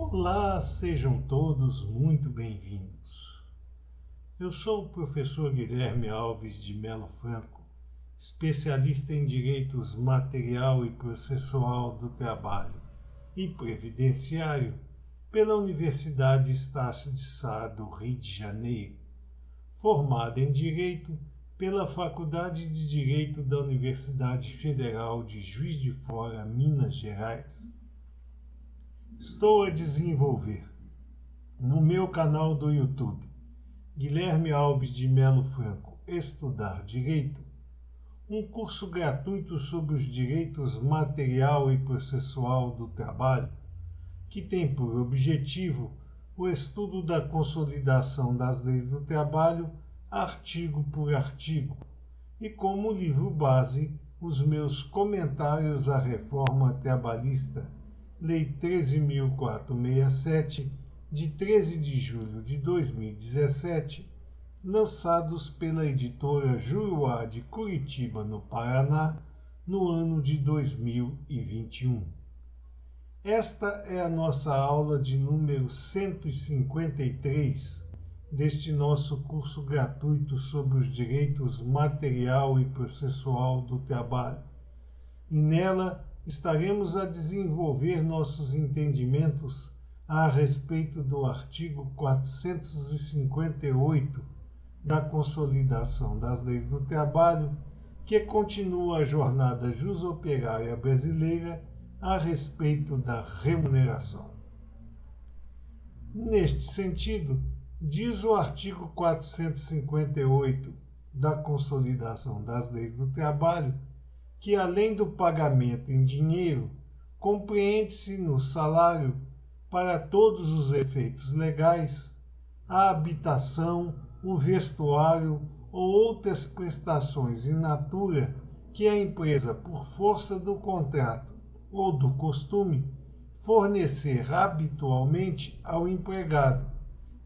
Olá, sejam todos muito bem-vindos. Eu sou o professor Guilherme Alves de Melo Franco, especialista em direitos material e processual do trabalho e previdenciário pela Universidade Estácio de Sá do Rio de Janeiro, formado em Direito pela Faculdade de Direito da Universidade Federal de Juiz de Fora, Minas Gerais. Estou a desenvolver no meu canal do YouTube, Guilherme Alves de Melo Franco, Estudar Direito, um curso gratuito sobre os direitos material e processual do trabalho, que tem por objetivo o estudo da consolidação das leis do trabalho, artigo por artigo, e como livro base, os meus comentários à reforma trabalhista, Lei 13.467, de 13 de julho de 2017, lançados pela editora Juruá de Curitiba, no Paraná, no ano de 2021. Esta é a nossa aula de número 153 deste nosso curso gratuito sobre os direitos material e processual do trabalho. E nela estaremos a desenvolver nossos entendimentos a respeito do artigo 458 da Consolidação das Leis do Trabalho, que continua a jornada jusoperária brasileira a respeito da remuneração. Neste sentido, diz o artigo 458 da Consolidação das Leis do Trabalho que, além do pagamento em dinheiro, compreende-se no salário, para todos os efeitos legais, a habitação, o vestuário ou outras prestações in natura que a empresa, por força do contrato ou do costume, fornecer habitualmente ao empregado,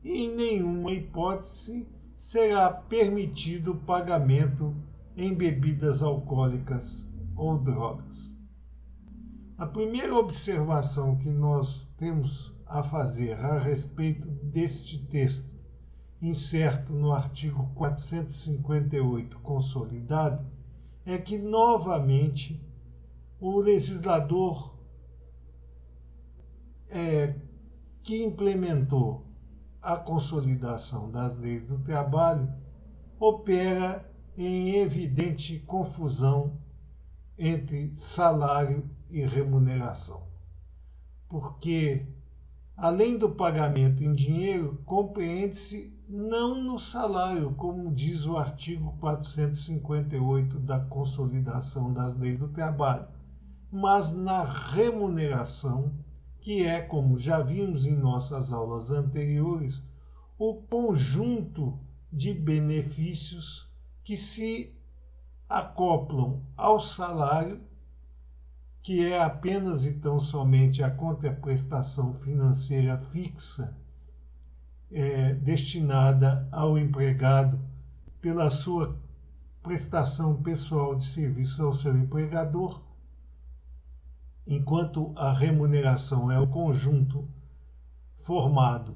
e em nenhuma hipótese será permitido o pagamento em bebidas alcoólicas ou drogas. A primeira observação que nós temos a fazer a respeito deste texto, incerto no artigo 458 consolidado, é que, novamente, o legislador que implementou a consolidação das leis do trabalho opera em evidente confusão entre salário e remuneração. Porque, além do pagamento em dinheiro, compreende-se não no salário, como diz o artigo 458 da Consolidação das Leis do Trabalho, mas na remuneração, que é, como já vimos em nossas aulas anteriores, o conjunto de benefícios que se acoplam ao salário, que é apenas e tão somente a contraprestação financeira fixa destinada ao empregado pela sua prestação pessoal de serviço ao seu empregador, enquanto a remuneração é o conjunto formado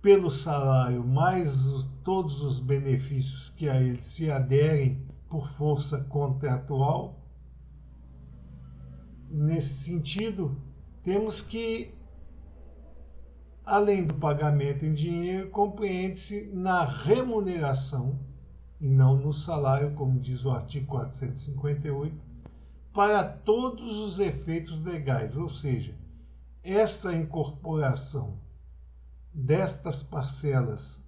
pelo salário mais todos os benefícios que a ele se aderem por força contratual. Nesse sentido, temos que, além do pagamento em dinheiro, compreende-se na remuneração, e não no salário, como diz o artigo 458, para todos os efeitos legais, ou seja, essa incorporação destas parcelas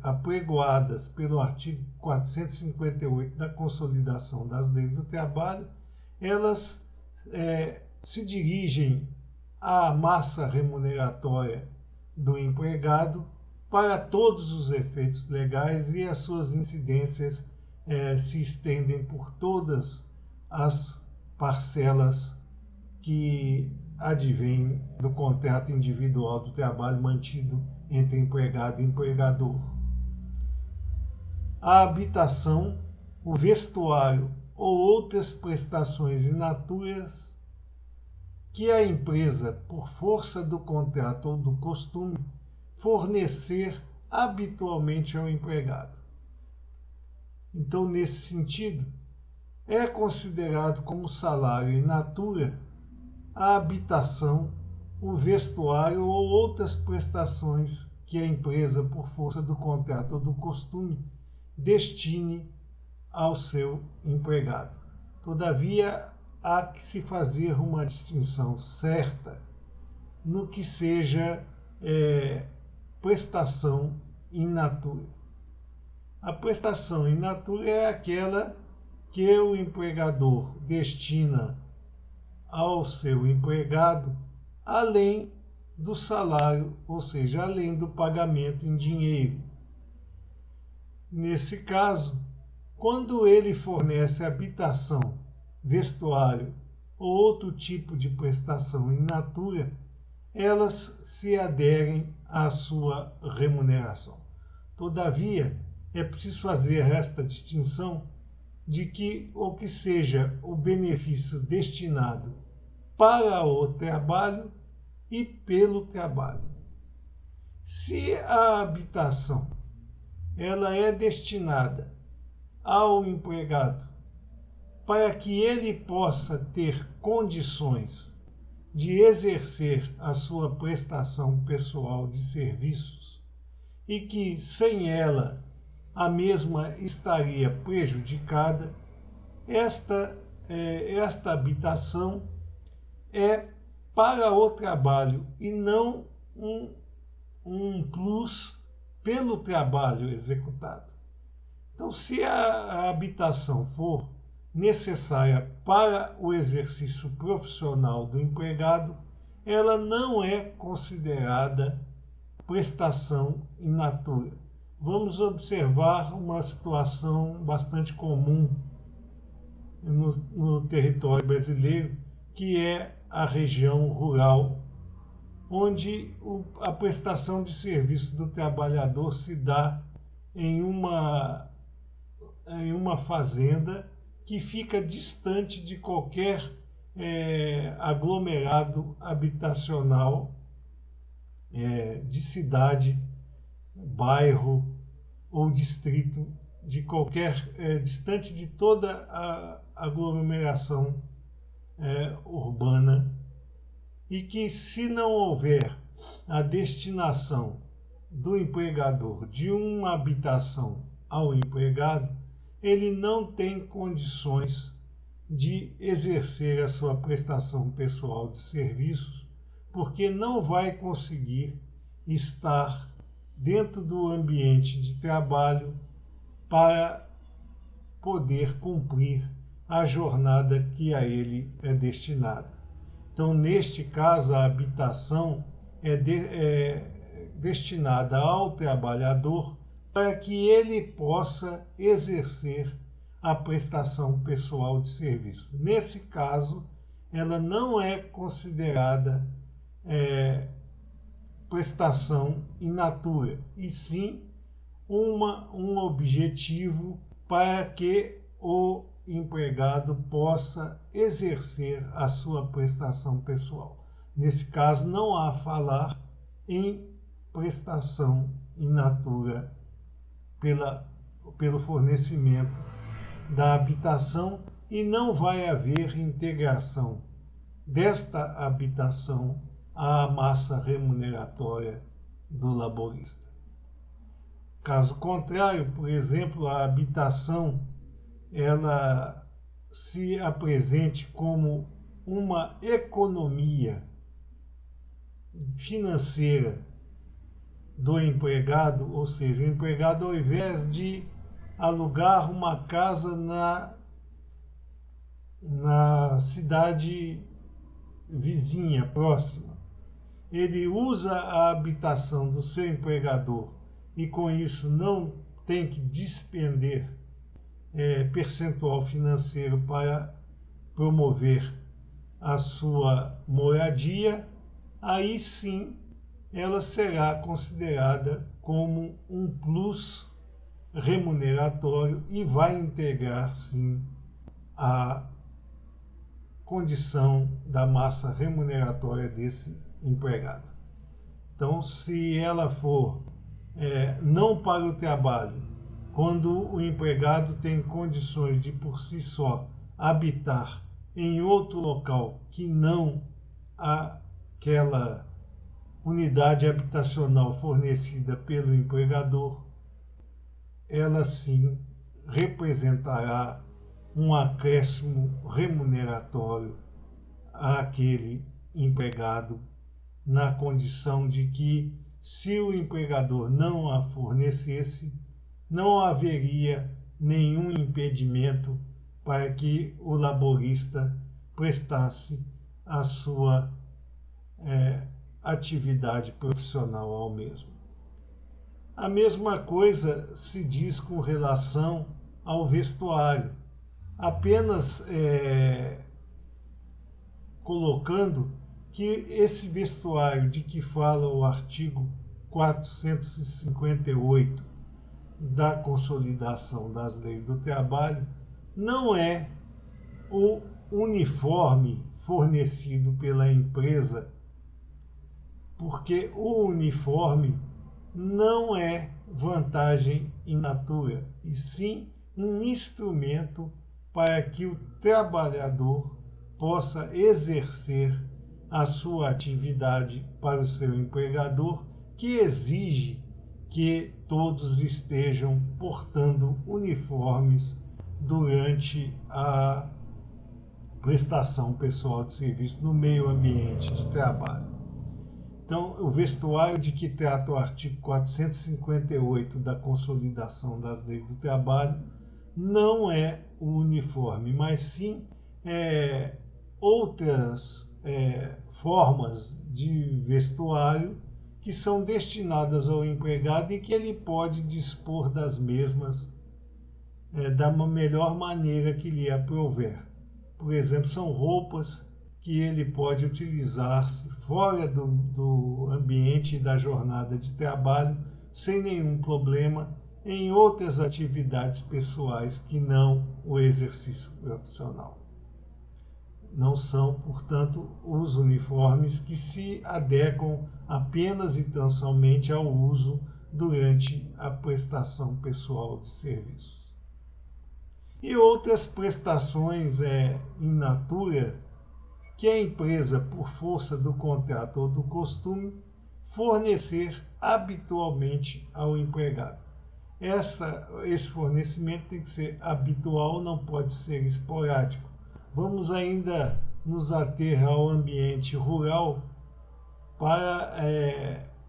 apregoadas pelo artigo 458 da Consolidação das Leis do Trabalho, elas se dirigem à massa remuneratória do empregado para todos os efeitos legais, e as suas incidências se estendem por todas as parcelas que advém do contrato individual do trabalho mantido entre empregado e empregador. A habitação, o vestuário ou outras prestações in natura que a empresa, por força do contrato ou do costume, fornecer habitualmente ao empregado. Então, nesse sentido, é considerado como salário in natura a habitação, o vestuário ou outras prestações que a empresa, por força do contrato ou do costume, destine ao seu empregado. Todavia, há que se fazer uma distinção certa no que seja prestação in natura. A prestação in natura é aquela que o empregador destina ao seu empregado além do salário, ou seja, além do pagamento em dinheiro. Nesse caso, quando ele fornece habitação, vestuário ou outro tipo de prestação in natura, elas se aderem à sua remuneração. Todavia, é preciso fazer esta distinção de que o que seja o benefício destinado para o trabalho e pelo trabalho. Se a habitação ela é destinada ao empregado para que ele possa ter condições de exercer a sua prestação pessoal de serviços e que sem ela a mesma estaria prejudicada, esta habitação é para o trabalho e não um plus pelo trabalho executado. Então, se a habitação for necessária para o exercício profissional do empregado, ela não é considerada prestação in natura. Vamos observar uma situação bastante comum no território brasileiro, que é a região rural, onde a prestação de serviço do trabalhador se dá em uma fazenda que fica distante de qualquer aglomerado habitacional de cidade, bairro ou distrito, de qualquer distante de toda a aglomeração urbana, e que, se não houver a destinação do empregador de uma habitação ao empregado, ele não tem condições de exercer a sua prestação pessoal de serviços, porque não vai conseguir estar dentro do ambiente de trabalho para poder cumprir a jornada que a ele é destinada. Então, neste caso, a habitação é destinada ao trabalhador para que ele possa exercer a prestação pessoal de serviço. Nesse caso, ela não é considerada prestação in natura, e sim um objetivo para que o empregado possa exercer a sua prestação pessoal. Nesse caso, não há falar em prestação in natura pelo fornecimento da habitação, e não vai haver integração desta habitação à massa remuneratória do laborista. Caso contrário, por exemplo, a habitação ela se apresente como uma economia financeira do empregado, ou seja, o empregado, ao invés de alugar uma casa na cidade vizinha, próxima, ele usa a habitação do seu empregador e com isso não tem que despender percentual financeiro para promover a sua moradia, aí sim ela será considerada como um plus remuneratório e vai integrar sim a condição da massa remuneratória desse empregado. Então, se ela for não para o trabalho, quando o empregado tem condições de por si só habitar em outro local que não aquela unidade habitacional fornecida pelo empregador, ela sim representará um acréscimo remuneratório àquele empregado, na condição de que, se o empregador não a fornecesse, não haveria nenhum impedimento para que o laborista prestasse a sua atividade profissional ao mesmo. A mesma coisa se diz com relação ao vestuário, apenas colocando que esse vestuário de que fala o artigo 458 da Consolidação das Leis do Trabalho não é o uniforme fornecido pela empresa, porque o uniforme não é vantagem in natura, e sim um instrumento para que o trabalhador possa exercer a sua atividade para o seu empregador, que exige que todos estejam portando uniformes durante a prestação pessoal de serviço no meio ambiente de trabalho. Então, o vestuário de que trata o artigo 458 da Consolidação das Leis do Trabalho não é o uniforme, mas sim outras formas de vestuário que são destinadas ao empregado e que ele pode dispor das mesmas da melhor maneira que lhe aprouver. Por exemplo, são roupas que ele pode utilizar-se fora do ambiente da jornada de trabalho sem nenhum problema em outras atividades pessoais que não o exercício profissional. Não são, portanto, os uniformes que se adequam apenas e tão somente ao uso durante a prestação pessoal de serviços. E outras prestações in natura que a empresa, por força do contrato ou do costume, fornecer habitualmente ao empregado. Esse fornecimento tem que ser habitual, não pode ser esporádico. Vamos ainda nos ater ao ambiente rural para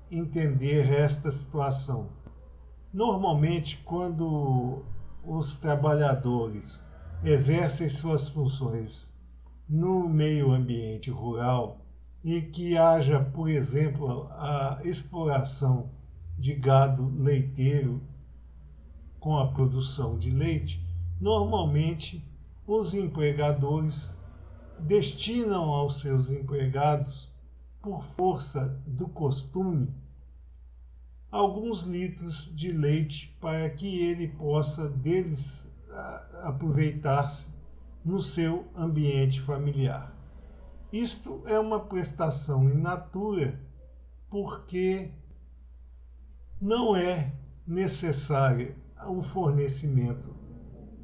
entender esta situação. Normalmente, quando os trabalhadores exercem suas funções no meio ambiente rural e que haja, por exemplo, a exploração de gado leiteiro com a produção de leite, normalmente os empregadores destinam aos seus empregados, por força do costume, alguns litros de leite para que ele possa deles aproveitar-se no seu ambiente familiar. Isto é uma prestação in natura, porque não é necessário o fornecimento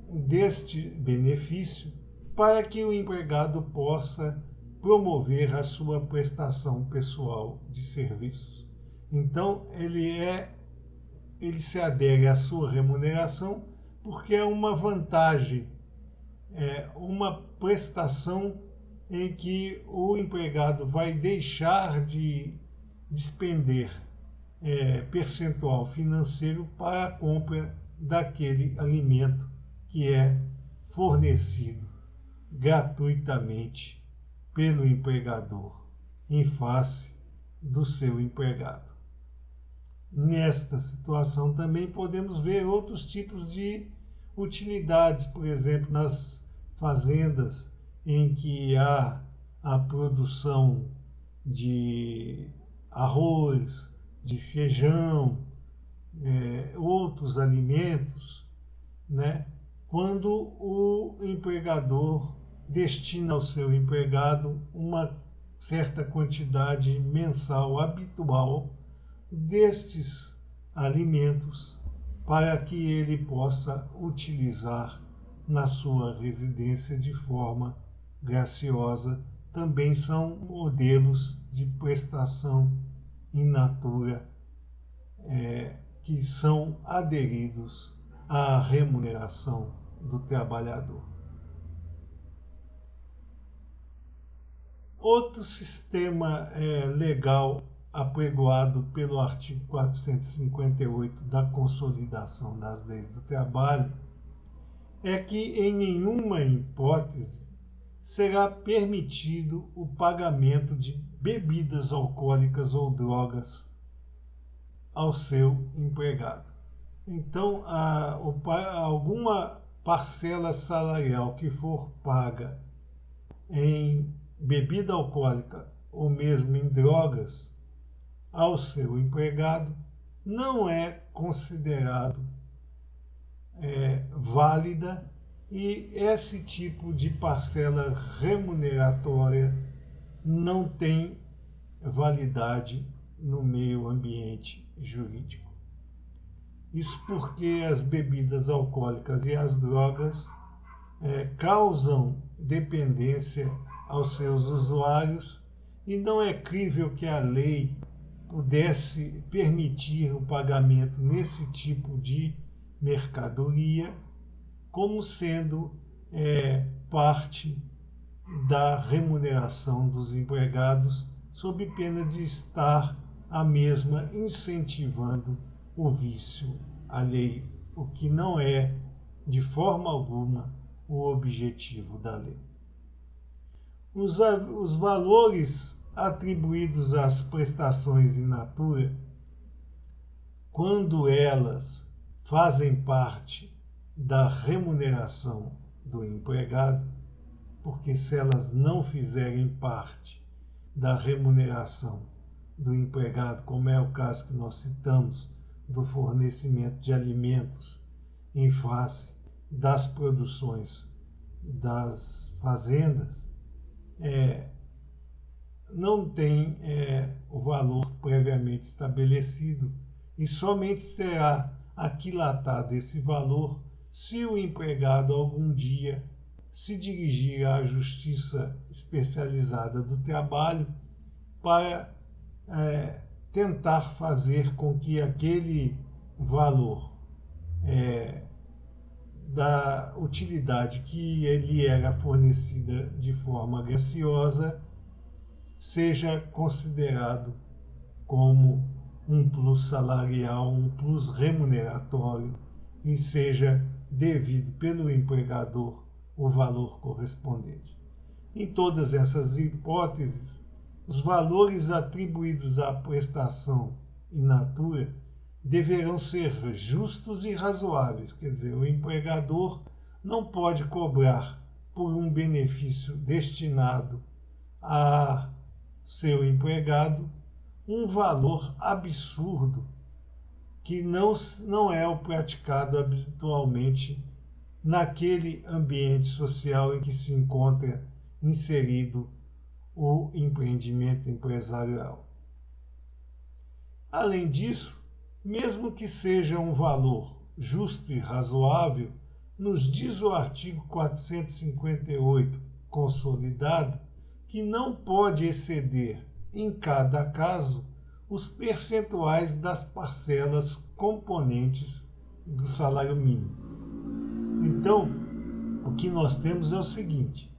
deste benefício para que o empregado possa promover a sua prestação pessoal de serviços. Então, ele se adere à sua remuneração porque é uma vantagem, uma prestação em que o empregado vai deixar de despender percentual financeiro para a compra daquele alimento que é fornecido gratuitamente pelo empregador em face do seu empregado. Nesta situação também podemos ver outros tipos de utilidades, por exemplo, nas fazendas em que há a produção de arroz, de feijão, outros alimentos, né? Quando o empregador destina ao seu empregado uma certa quantidade mensal habitual destes alimentos para que ele possa utilizar na sua residência de forma graciosa. Também são modelos de prestação in natura que são aderidos à remuneração do trabalhador. Outro sistema legal apregoado pelo artigo 458 da Consolidação das Leis do Trabalho é que em nenhuma hipótese será permitido o pagamento de bebidas alcoólicas ou drogas ao seu empregado. Então, alguma parcela salarial que for paga em bebida alcoólica ou mesmo em drogas ao seu empregado não é considerado válida, e esse tipo de parcela remuneratória não tem validade no meio ambiente jurídico. Isso porque as bebidas alcoólicas e as drogas causam dependência aos seus usuários, e não é crível que a lei pudesse permitir o pagamento nesse tipo de mercadoria como sendo parte da remuneração dos empregados, sob pena de estar a mesma incentivando o vício alheio, o que não é de forma alguma o objetivo da lei. Os valores atribuídos às prestações in natura, quando elas fazem parte da remuneração do empregado, porque se elas não fizerem parte da remuneração do empregado, como é o caso que nós citamos do fornecimento de alimentos em face das produções das fazendas, não tem o valor previamente estabelecido, e somente será aquilatado esse valor se o empregado algum dia se dirigir à Justiça Especializada do Trabalho para tentar fazer com que aquele valor da utilidade que lhe era fornecida de forma graciosa seja considerado como um plus salarial, um plus remuneratório, e seja devido pelo empregador o valor correspondente. Em todas essas hipóteses, os valores atribuídos à prestação in natura deverão ser justos e razoáveis, quer dizer, o empregador não pode cobrar por um benefício destinado a seu empregado um valor absurdo que não é o praticado habitualmente naquele ambiente social em que se encontra inserido o empreendimento empresarial. Além disso, mesmo que seja um valor justo e razoável, nos diz o artigo 458 consolidado que não pode exceder, em cada caso, os percentuais das parcelas componentes do salário mínimo. Então, o que nós temos é o seguinte: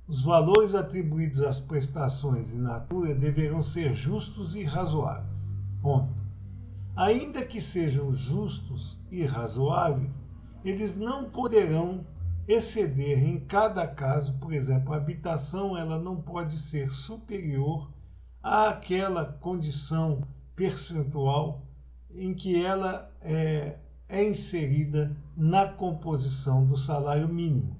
os valores atribuídos às prestações in natura deverão ser justos e razoáveis. Ponto. Ainda que sejam justos e razoáveis, eles não poderão exceder em cada caso. Por exemplo, a habitação ela não pode ser superior àquela condição percentual em que ela é inserida na composição do salário mínimo.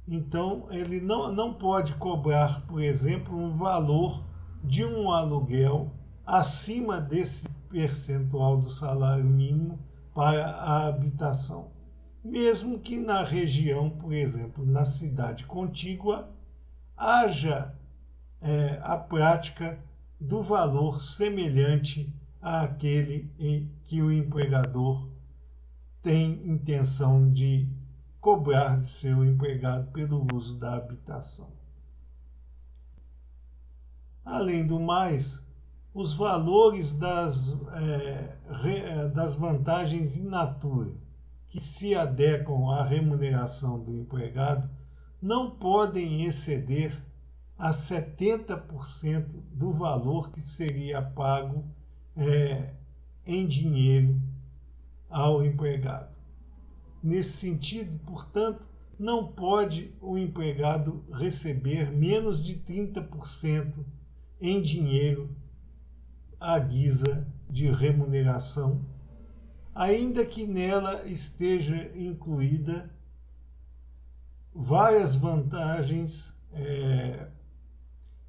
Então, ele não pode cobrar, por exemplo, um valor de um aluguel acima desse percentual do salário mínimo para a habitação. mesmo que na região, por exemplo, na cidade contígua, haja a prática do valor semelhante àquele em que o empregador tem intenção de cobrar de seu empregado pelo uso da habitação. Além do mais, os valores das vantagens in natura que se adequam à remuneração do empregado não podem exceder a 70% do valor que seria pago em dinheiro ao empregado. Nesse sentido, portanto, não pode o empregado receber menos de 30% em dinheiro à guisa de remuneração, ainda que nela esteja incluída várias vantagens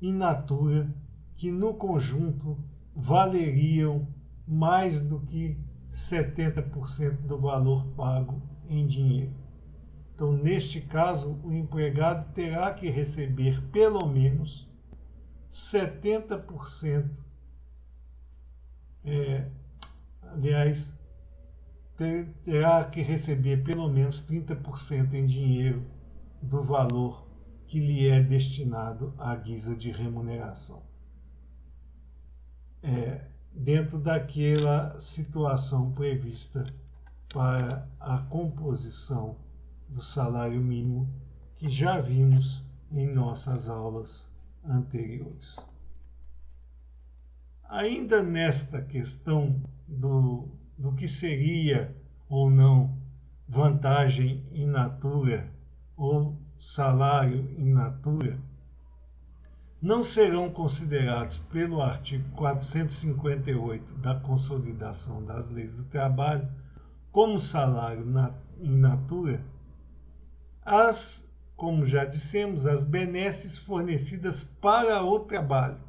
in natura que no conjunto valeriam mais do que 70% do valor pago em dinheiro. Então, neste caso, o empregado terá que receber pelo menos 70%, terá que receber pelo menos 30% em dinheiro do valor que lhe é destinado à guisa de remuneração, dentro daquela situação prevista para a composição do salário mínimo que já vimos em nossas aulas anteriores. Ainda nesta questão do que seria ou não vantagem in natura ou salário in natura, não serão considerados pelo artigo 458 da Consolidação das Leis do Trabalho como salário in natura como já dissemos, as benesses fornecidas para o trabalho.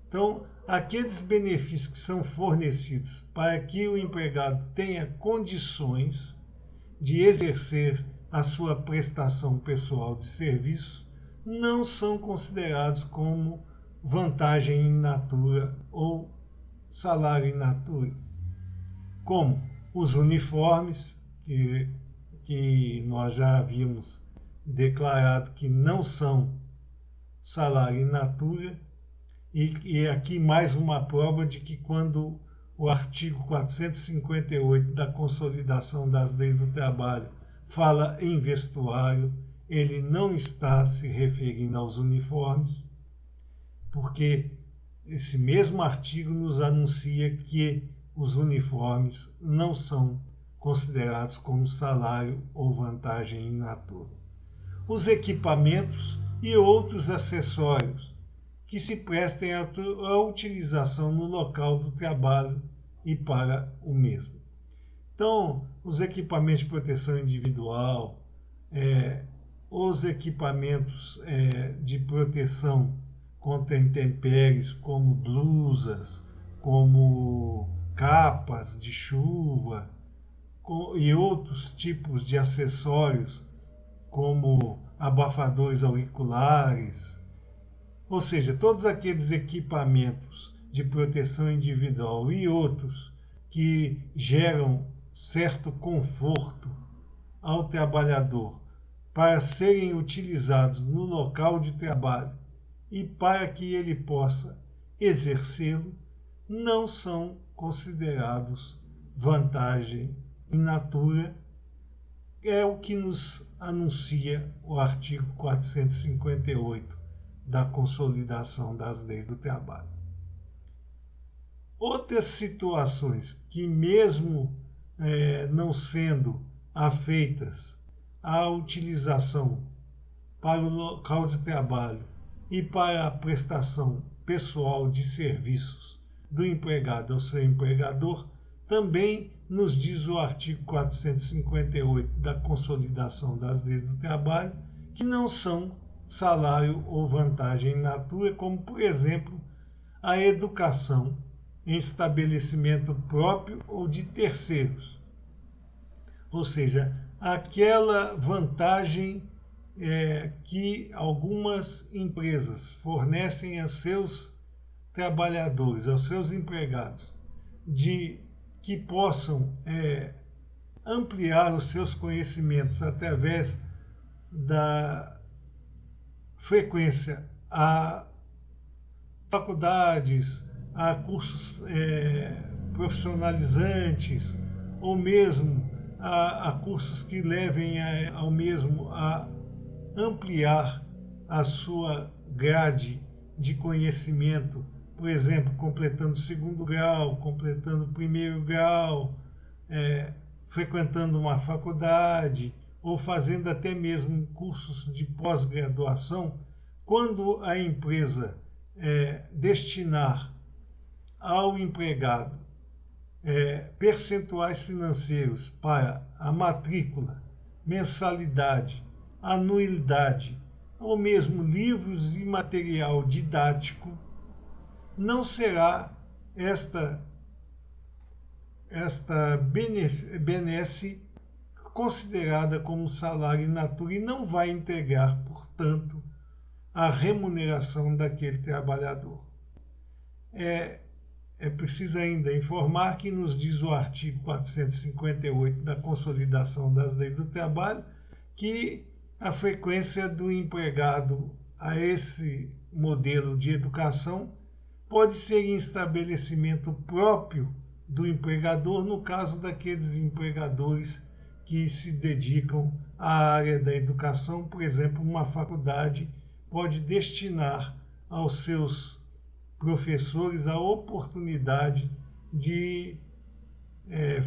Então, aqueles benefícios que são fornecidos para que o empregado tenha condições de exercer a sua prestação pessoal de serviço não são considerados como vantagem in natura ou salário in natura, como os uniformes, que nós já havíamos declarado que não são salário in natura, e aqui mais uma prova de que quando o artigo 458 da Consolidação das Leis do Trabalho fala em vestuário, ele não está se referindo aos uniformes, porque esse mesmo artigo nos anuncia que os uniformes não são considerados como salário ou vantagem in natura. Os equipamentos e outros acessórios que se prestem à utilização no local do trabalho e para o mesmo. Então, os equipamentos de proteção individual, os equipamentos de proteção contra intempéries, como blusas, como capas de chuva e outros tipos de acessórios, como abafadores auriculares, ou seja, todos aqueles equipamentos de proteção individual e outros que geram certo conforto ao trabalhador para serem utilizados no local de trabalho e para que ele possa exercê-lo, não são considerados vantagem in natura. É o que nos anuncia o artigo 458 da Consolidação das Leis do Trabalho. Outras situações que, mesmo não sendo afeitas à utilização para o local de trabalho e para a prestação pessoal de serviços do empregado ao seu empregador, também nos diz o artigo 458 da Consolidação das Leis do Trabalho, que não são salário ou vantagem in natura, como, por exemplo, a educação em estabelecimento próprio ou de terceiros. Ou seja, aquela vantagem que algumas empresas fornecem aos seus trabalhadores, aos seus empregados, de que possam ampliar os seus conhecimentos através da frequência a faculdades, a cursos profissionalizantes, ou mesmo a cursos que levem ao mesmo a ampliar a sua grade de conhecimento, por exemplo, completando segundo grau, completando primeiro grau, frequentando uma faculdade ou fazendo até mesmo cursos de pós-graduação, quando a empresa destinar ao empregado percentuais financeiros para a matrícula, mensalidade, anuidade, ou mesmo livros e material didático, não será esta benesse considerada como salário in natura e não vai integrar, portanto, a remuneração daquele trabalhador. É preciso ainda informar que nos diz o artigo 458 da Consolidação das Leis do Trabalho que a frequência do empregado a esse modelo de educação pode ser em estabelecimento próprio do empregador, no caso daqueles empregadores que se dedicam à área da educação. Por exemplo, uma faculdade pode destinar aos seus professores a oportunidade de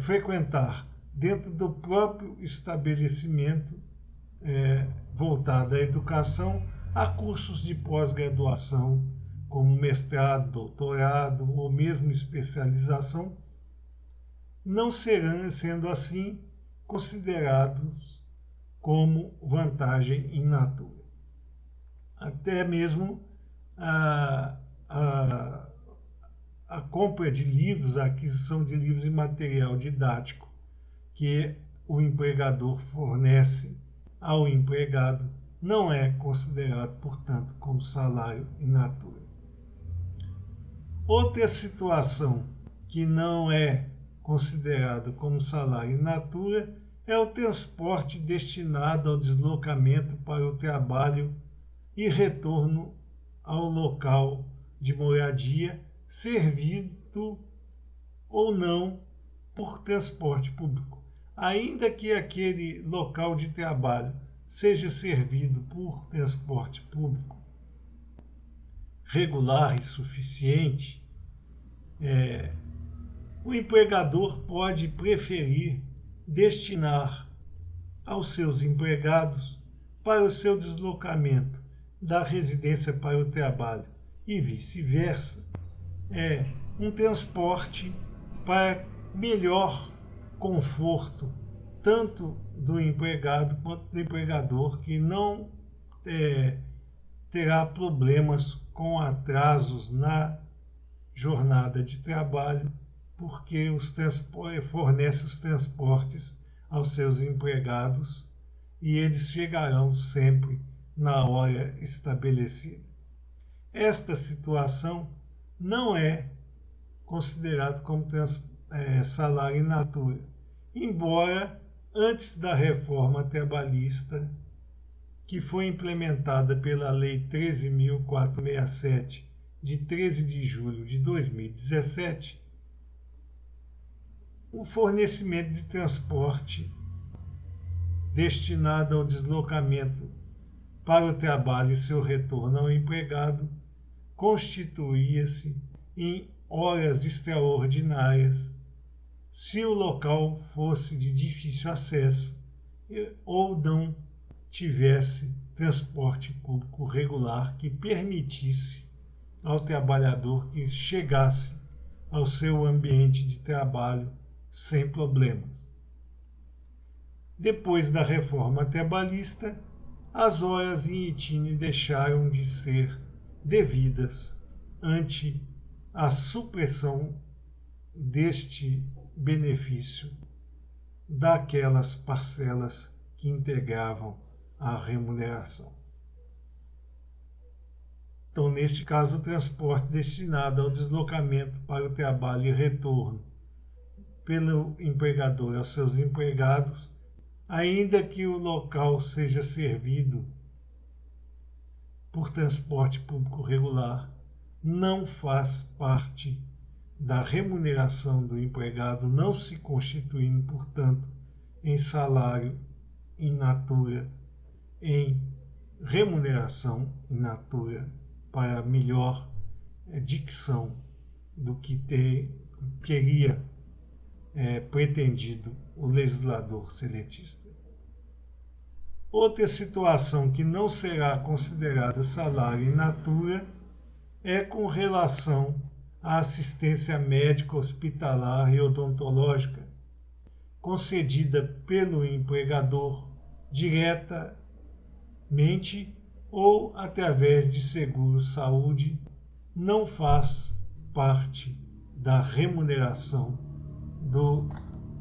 frequentar dentro do próprio estabelecimento voltado à educação a cursos de pós-graduação, como mestrado, doutorado ou mesmo especialização, não serão, sendo assim, considerados como vantagem in natura. Até mesmo a compra de livros, a aquisição de livros e material didático que o empregador fornece ao empregado não é considerado, portanto, como salário in natura. Outra situação que não é considerada como salário in natura é o transporte destinado ao deslocamento para o trabalho e retorno ao local de moradia, servido ou não por transporte público. Ainda que aquele local de trabalho seja servido por transporte público regular e suficiente, o empregador pode preferir destinar aos seus empregados para o seu deslocamento da residência para o trabalho e vice-versa, um transporte para melhor conforto tanto do empregado quanto do empregador, que não terá problemas com atrasos na jornada de trabalho, porque fornece os transportes aos seus empregados e eles chegarão sempre na hora estabelecida. Esta situação não é considerada como salário in natura, embora antes da reforma trabalhista, que foi implementada pela Lei 13.467, de 13 de julho de 2017, o fornecimento de transporte destinado ao deslocamento para o trabalho e seu retorno ao empregado constituía-se em horas extraordinárias se o local fosse de difícil acesso ou não tivesse transporte público regular que permitisse ao trabalhador que chegasse ao seu ambiente de trabalho sem problemas. Depois da reforma trabalhista, as horas in itinere deixaram de ser devidas ante a supressão deste benefício daquelas parcelas que integravam a remuneração. Então, neste caso, o transporte destinado ao deslocamento para o trabalho e retorno pelo empregador aos seus empregados, ainda que o local seja servido por transporte público regular, não faz parte da remuneração do empregado, não se constituindo, portanto, em salário in natura, em remuneração in natura, para melhor dicção do que teria pretendido o legislador seletista. Outra situação que não será considerada salário in natura é com relação à assistência médica, hospitalar e odontológica, concedida pelo empregador diretamente ou através de seguro-saúde, não faz parte da remuneração do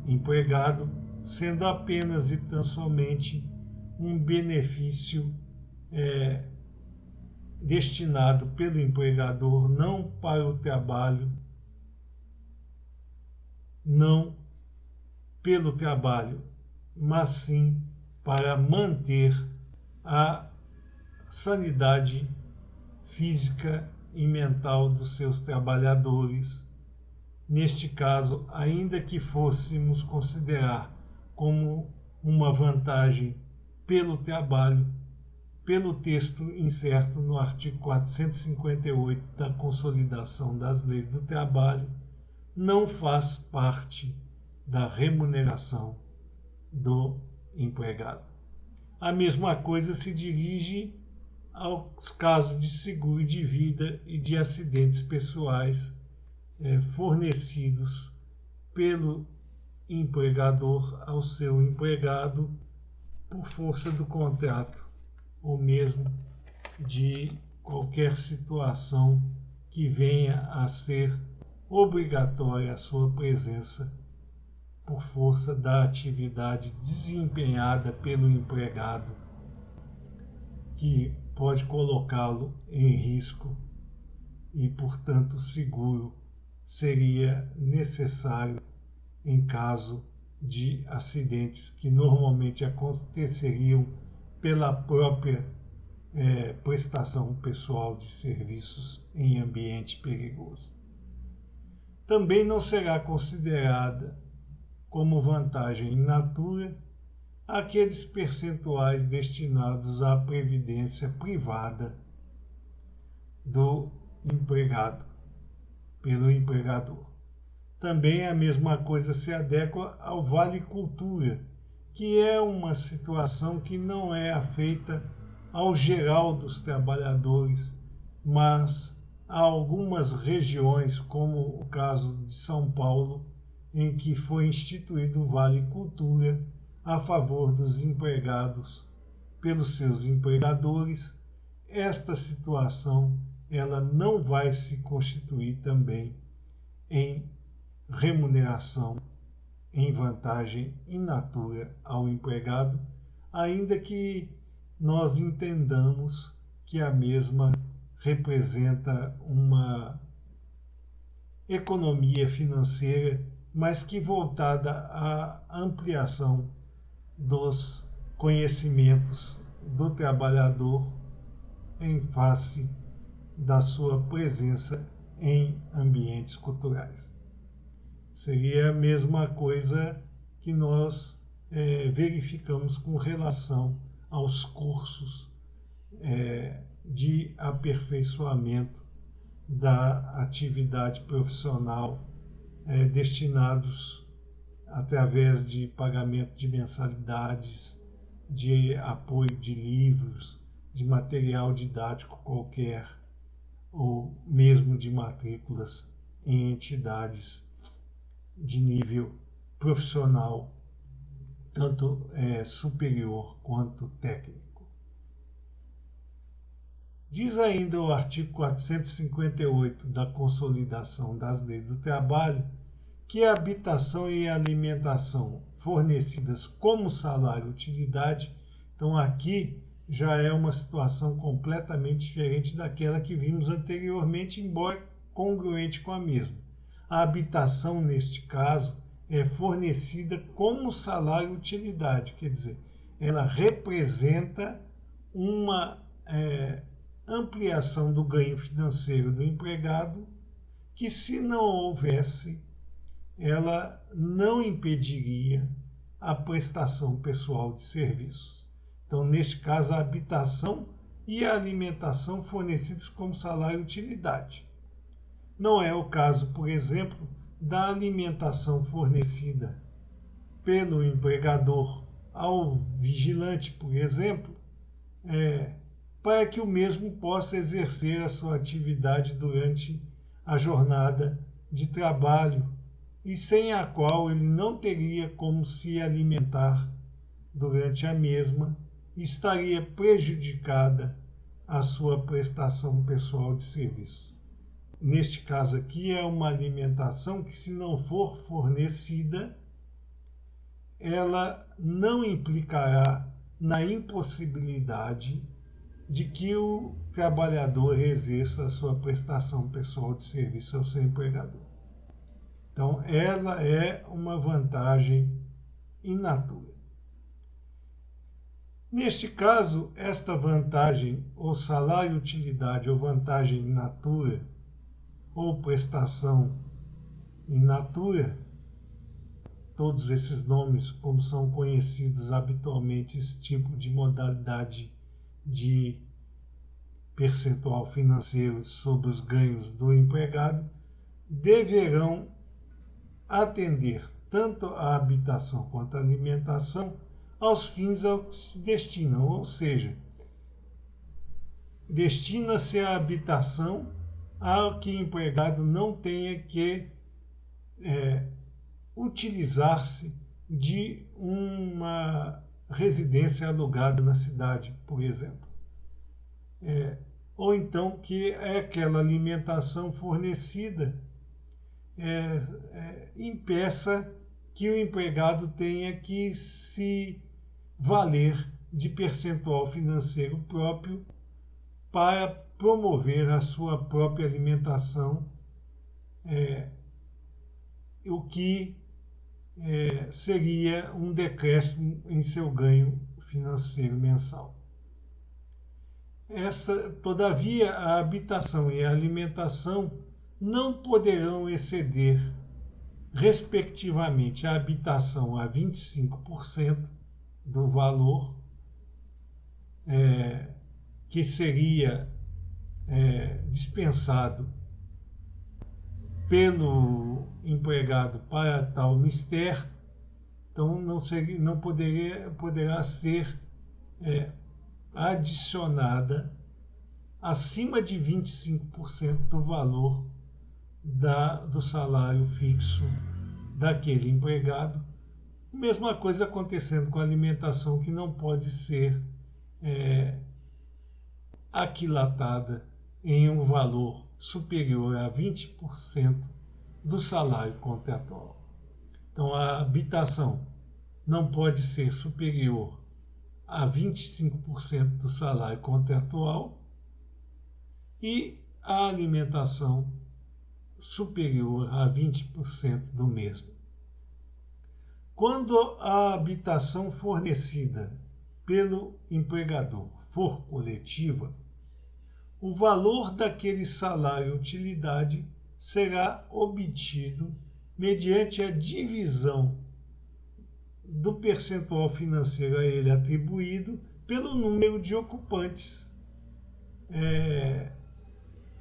empregado, sendo apenas e tão somente um benefício destinado pelo empregador não para o trabalho, não pelo trabalho, mas sim para manter a sanidade física e mental dos seus trabalhadores. Neste caso, ainda que fôssemos considerar como uma vantagem pelo trabalho, pelo texto incerto no artigo 458 da Consolidação das Leis do Trabalho, não faz parte da remuneração do empregado. A mesma coisa se dirige aos casos de seguro de vida e de acidentes pessoais fornecidos pelo empregador ao seu empregado por força do contrato ou mesmo de qualquer situação que venha a ser obrigatória a sua presença por força da atividade desempenhada pelo empregado, que pode colocá-lo em risco e, portanto, seguro seria necessário em caso de acidentes que normalmente aconteceriam pela própria prestação pessoal de serviços em ambiente perigoso. Também não será considerada como vantagem in natura aqueles percentuais destinados à previdência privada do empregado pelo empregador. Também a mesma coisa se adequa ao Vale Cultura, que é uma situação que não é afeita ao geral dos trabalhadores, mas há algumas regiões, como o caso de São Paulo, em que foi instituído o Vale Cultura a favor dos empregados pelos seus empregadores. Esta situação ela não vai se constituir também em remuneração em vantagem in natura ao empregado, ainda que nós entendamos que a mesma representa uma economia financeira, mas que voltada à ampliação dos conhecimentos do trabalhador em face da sua presença em ambientes culturais. Seria a mesma coisa que nós verificamos com relação aos cursos de aperfeiçoamento da atividade profissional destinados através de pagamento de mensalidades, de apoio de livros, de material didático qualquer, ou mesmo de matrículas em entidades de nível profissional, tanto superior quanto técnico. Diz ainda o artigo 458 da Consolidação das Leis do Trabalho que a habitação e a alimentação fornecidas como salário utilidade, então aqui já é uma situação completamente diferente daquela que vimos anteriormente, embora congruente com a mesma. A habitação, neste caso, é fornecida como salário utilidade, quer dizer, ela representa uma ampliação do ganho financeiro do empregado que, se não houvesse, ela não impediria a prestação pessoal de serviços. Então, neste caso, a habitação e a alimentação fornecidas como salário utilidade. Não é o caso, por exemplo, da alimentação fornecida pelo empregador ao vigilante, por exemplo, para que o mesmo possa exercer a sua atividade durante a jornada de trabalho e sem a qual ele não teria como se alimentar durante a mesma e estaria prejudicada a sua prestação pessoal de serviço. Neste caso aqui é uma alimentação que, se não for fornecida, ela não implicará na impossibilidade de que o trabalhador exerça a sua prestação pessoal de serviço ao seu empregador. Então, ela é uma vantagem in natura. Neste caso, esta vantagem, ou salário-utilidade, ou vantagem in natura, ou prestação in natura, todos esses nomes, como são conhecidos habitualmente, esse tipo de modalidade de percentual financeiro sobre os ganhos do empregado, deverão atender tanto a habitação quanto a alimentação aos fins ao que se destinam, ou seja, destina-se a habitação a que o empregado não tenha que utilizar-se de uma residência alugada na cidade, por exemplo. Ou então que aquela alimentação fornecida impeça que o empregado tenha que se valer de percentual financeiro próprio para promover a sua própria alimentação, o que seria um decréscimo em seu ganho financeiro mensal. Todavia, a habitação e a alimentação não poderão exceder, respectivamente, a habitação a 25% do valor que seria dispensado pelo empregado para tal mister. Então, não poderá ser adicionada acima de 25% do valor do salário fixo daquele empregado. Mesma coisa acontecendo com a alimentação, que não pode ser aquilatada em um valor superior a 20% do salário contratual. Então, a habitação não pode ser superior a 25% do salário contratual e a alimentação superior a 20% do mesmo. Quando a habitação fornecida pelo empregador for coletiva, o valor daquele salário-utilidade será obtido mediante a divisão do percentual financeiro a ele atribuído pelo número de ocupantes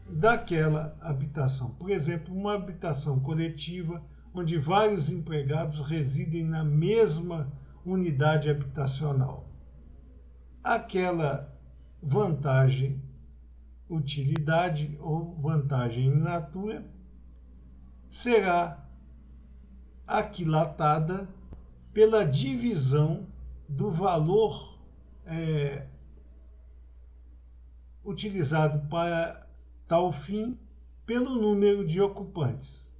daquela habitação. Por exemplo, uma habitação coletiva onde vários empregados residem na mesma unidade habitacional. Aquela vantagem utilidade ou vantagem in natura será aquilatada pela divisão do valor utilizado para tal fim pelo número de ocupantes.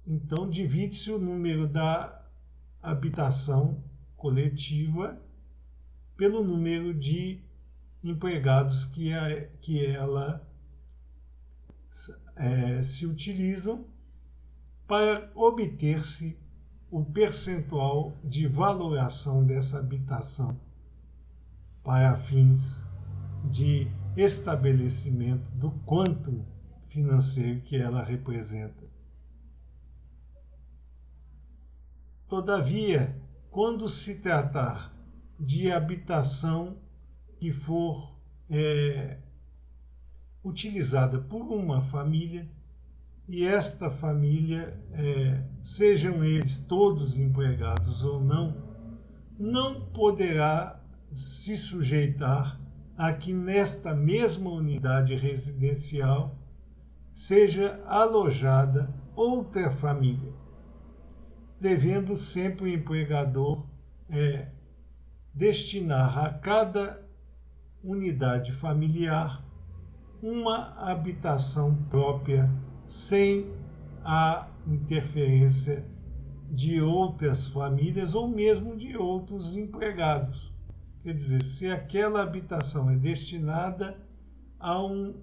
então divide-se o número da habitação coletiva pelo número de empregados que ela se utilizam para obter-se o percentual de valoração dessa habitação para fins de estabelecimento do quantum financeiro que ela representa. Todavia, quando se tratar de habitação que for utilizada por uma família, e esta família, sejam eles todos empregados ou não poderá se sujeitar a que nesta mesma unidade residencial seja alojada outra família, devendo sempre o empregador destinar a cada unidade familiar uma habitação própria, sem a interferência de outras famílias ou mesmo de outros empregados. Quer dizer, se aquela habitação é destinada a um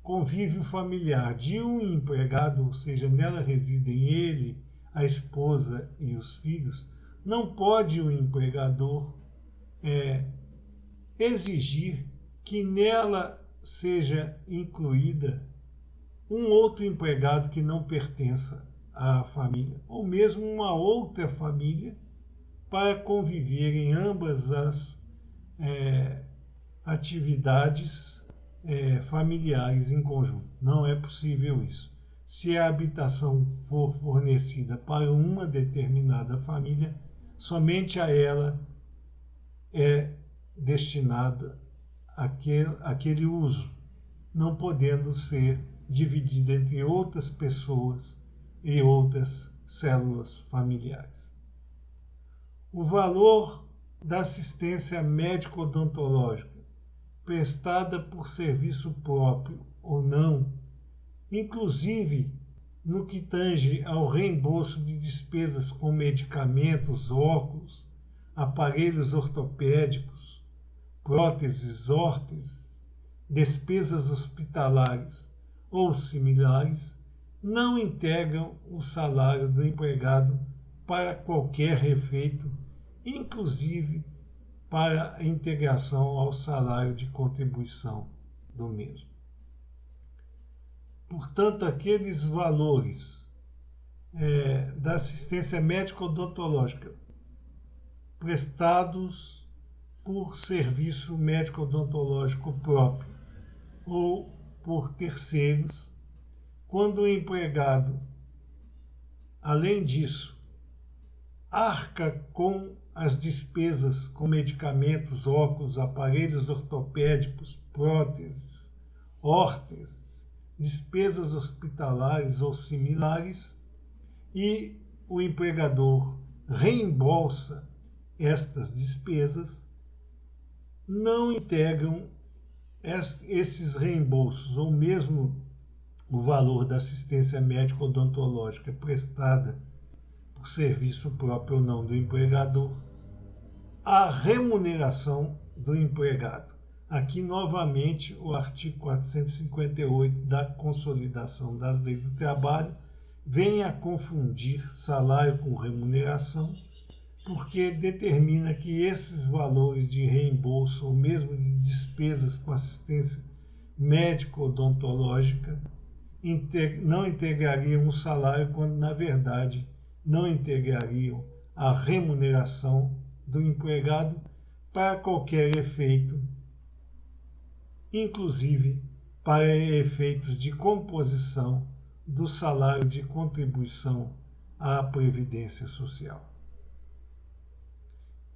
convívio familiar de um empregado, ou seja, nela residem ele, a esposa e os filhos, não pode o empregador exigir que nela seja incluída um outro empregado que não pertença à família, ou mesmo uma outra família, para conviver em ambas as atividades familiares em conjunto. Não é possível isso. Se a habitação for fornecida para uma determinada família, somente a ela é destinada aquele uso, não podendo ser dividida entre outras pessoas e outras células familiares. O valor da assistência médico-odontológica prestada por serviço próprio ou não, inclusive no que tange ao reembolso de despesas com medicamentos, óculos, aparelhos ortopédicos, próteses, órteses, despesas hospitalares ou similares, não integram o salário do empregado para qualquer efeito, inclusive para a integração ao salário de contribuição do mesmo. Portanto, aqueles valores da assistência médico-odontológica prestados por serviço médico-odontológico próprio ou por terceiros, quando o empregado, além disso, arca com as despesas com medicamentos, óculos, aparelhos ortopédicos, próteses, órteses, despesas hospitalares ou similares, e o empregador reembolsa estas despesas, não integram esses reembolsos, ou mesmo o valor da assistência médico-odontológica prestada por serviço próprio ou não do empregador, a remuneração do empregado. Aqui, novamente, o artigo 458 da Consolidação das Leis do Trabalho vem a confundir salário com remuneração, porque determina que esses valores de reembolso ou mesmo de despesas com assistência médico-odontológica não integrariam o salário, quando, na verdade, não integrariam a remuneração do empregado para qualquer efeito, inclusive para efeitos de composição do salário de contribuição à Previdência Social.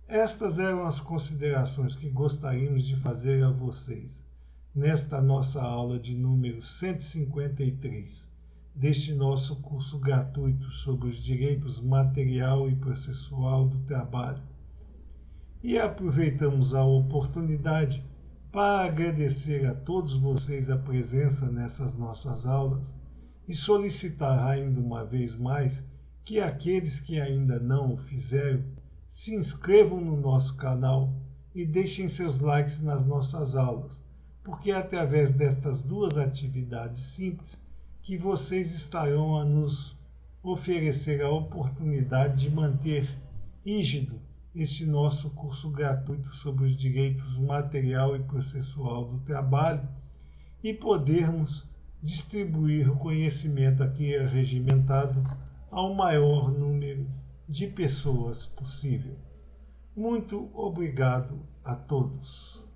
Estas eram as considerações que gostaríamos de fazer a vocês nesta nossa aula de número 153 deste nosso curso gratuito sobre os direitos material e processual do trabalho. E aproveitamos a oportunidade para agradecer a todos vocês a presença nessas nossas aulas e solicitar ainda uma vez mais que aqueles que ainda não o fizeram se inscrevam no nosso canal e deixem seus likes nas nossas aulas, porque é através destas duas atividades simples que vocês estarão a nos oferecer a oportunidade de manter rígido este nosso curso gratuito sobre os direitos material e processual do trabalho e podermos distribuir o conhecimento aqui regimentado ao maior número de pessoas possível. Muito obrigado a todos.